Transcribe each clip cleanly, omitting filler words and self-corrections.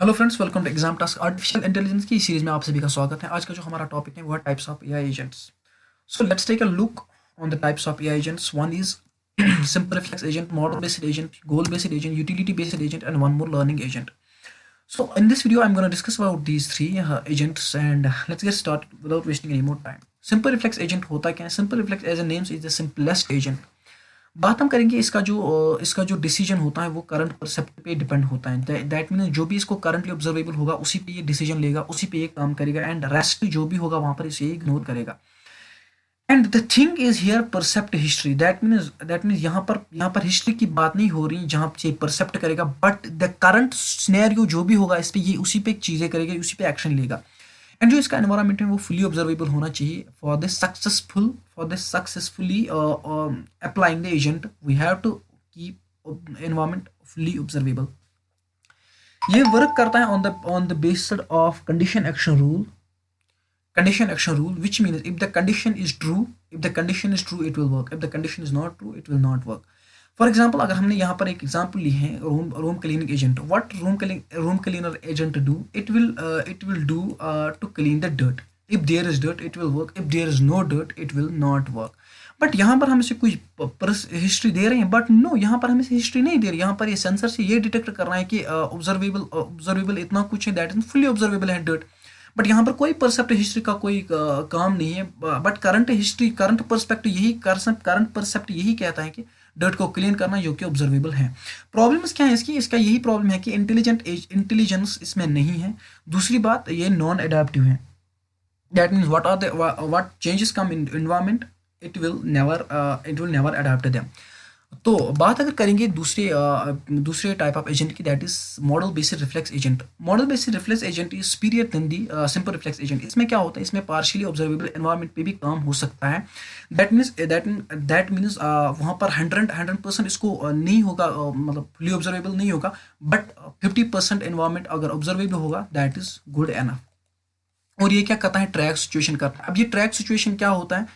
Hello friends, welcome to exam task. Artificial intelligence की series में आप सभी का स्वागत है। आज का जो हमारा टॉपिक है वो है types of AI agents. So let's take a look on the types of AI agents. One is simple reflex agent, model based agent, goal based agent, utility based agent, and one more learning agent. So in this video, I'm going to discuss about these three agents, and let's get started without wasting any more time. Simple reflex agent होता क्या है? Simple reflex as a name is the simplest agent. बात हम करेंगे इसका जो decision होता है वो करंट परसेप्ट पे डिपेंड होता है। दैट मीन जो भी इसको करंटली ऑब्जर्वेबल होगा उसी पे ये डिसीजन लेगा, उसी पे ये काम करेगा, एंड रेस्ट जो भी होगा वहां पर इसे इग्नोर करेगा. And the thing is here percept history. That means यहाँ पर हिस्ट्री की बात नहीं हो रही जहाँ से परसेप्ट करेगा, बट द करंट सिनेरियो जो भी होगा इस पे ये उसी पे चीजें करेगा, उसी पे एक्शन लेगा. एंड जो इसका एनवायरनमेंट है वो फुली ऑब्जर्वेबल होना चाहिए. For this successfully applying the agent we have to keep environment fully observable. ये वर्क करता है on the basis of condition action rule, which means if the condition is true, it will work. If the condition is not true, it will not work. For example अगर हमने यहाँ पर एक example ली है room cleaning agent. What room cleaner agent do? It will do to clean the dirt. If there is dirt it will work, if there is no dirt it will not work. But यहाँ पर हम इसे कुछ history दे रहे हैं, but no, यहाँ पर हम इसे हिस्ट्री नहीं दे रहे. यहाँ पर ये सेंसर से ये डिटेक्ट कर रहा है कि ऑब्जर्वेबल इतना कुछ है, दैट इज फुली ऑब्जर्वेबल है डर्ट. बट यहाँ पर कोई परसेप्ट हिस्ट्री का कोई काम नहीं है. बट करंट परसेप्ट यही कहता है कि डर्ट को क्लीन करना जो कि ऑब्जर्वेबल है. प्रॉब्लम्स क्या है इसका यही प्रॉब्लम है कि इंटेलिजेंस इसमें नहीं है. दूसरी बात, ये नॉन एडेप्टिव है. That means what changes come in environment, it will never adapt them. तो बात अगर करेंगे दूसरे टाइप ऑफ एजेंट की, that is model based reflex agent. Model based reflex agent is superior than the simple reflex agent. इसमें क्या होता है, इसमें पार्शियली ऑब्जर्वेबल एनवायरनमेंट पे भी काम हो सकता है. दैट मीन्स वहाँ पर 100% इसको नहीं होगा, मतलब फुली ऑब्जर्वेबल नहीं होगा, बट 50% एनवायरनमेंट अगर ऑब्जर्वेबल होगा दैट इज गुड एनफ. और ये क्या करता है, ट्रैक सिचुएशन करता है. अब ये ट्रैक सिचुएशन क्या होता है,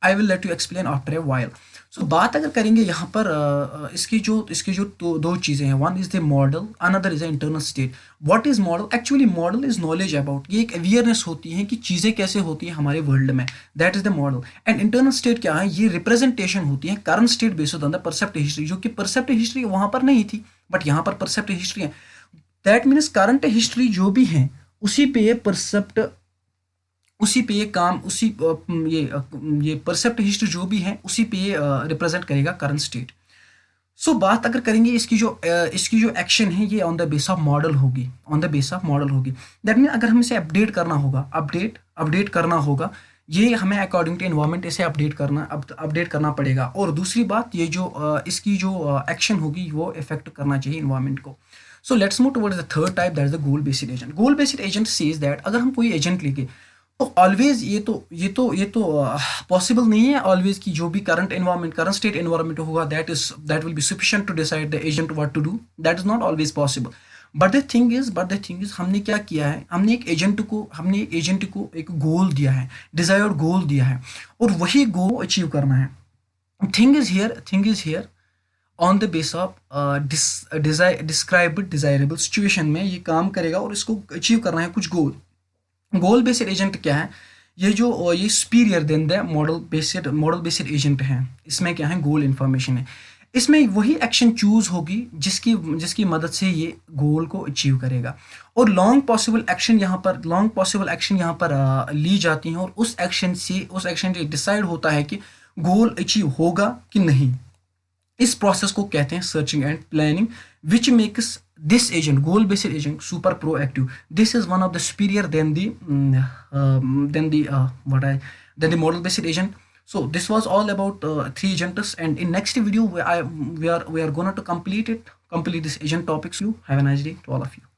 I will let you explain after a while. So बात अगर करेंगे यहाँ पर इसकी जो दो चीज़ें हैं, one is the model, another is the internal state. What is model? Actually model is knowledge about, ये एक अवेयरनेस होती है कि चीज़ें कैसे होती है हमारे वर्ल्ड में. That is the model. And internal state क्या है, ये रिप्रेजेंटेशन होती है current state based on the percept history, जो कि परसेप्ट हिस्ट्री वहाँ पर नहीं थी बट यहाँ पर परसेप्ट हिस्ट्री है. दैट मीन्स करंट हिस्ट्री जो भी है उसी पे ये परसेप्ट, उसी पे ये काम, ये परसेप्ट हिस्ट्री जो भी है उसी पे ये रिप्रेजेंट करेगा करंट स्टेट. सो बात अगर करेंगे इसकी जो एक्शन है ये on the base of model होगी. दैट मीन अगर हमें इसे अपडेट करना होगा, ये हमें अकॉर्डिंग टू एनवायरनमेंट इसे अपडेट करना पड़ेगा. और दूसरी बात, ये जो इसकी जो एक्शन होगी वो इफेक्ट करना चाहिए एनवायरनमेंट को. So let's move towards the third type, that is the goal based agent. Goal based agent says that अगर हम कोई एजेंट लेके, तो ऑलवेज ये तो पॉसिबल नहीं है ऑलवेज कि जो भी करंट स्टेट एनवायरनमेंट होगा that will be sufficient to decide the agent what to do. That is not always possible. But the thing is हमने क्या किया है, हमने एक एजेंट को एक गोल दिया है, डिजायर्ड गोल दिया है, और वही गोल अचीव करना है. Thing is here on the base of described desirable situation में ये काम करेगा और इसको अचीव करना है कुछ गोल बेस्ड एजेंट क्या है, ये superior than the model based agent है. इसमें क्या है, गोल इंफॉर्मेशन है. इसमें वही एक्शन चूज होगी जिसकी मदद से ये गोल को अचीव करेगा. और लॉन्ग पॉसिबल एक्शन यहाँ पर ली जाती हैं, और उस एक्शन से डिसाइड होता है कि गोल अचीव होगा कि नहीं. इस प्रोसेस को कहते हैं searching and planning, which makes this agent, goal based agent, super proactive. This is one of the superior than the model based agent. So this was all about three agents, and in next video we are going to complete this agent topics. You have a nice day to all of you.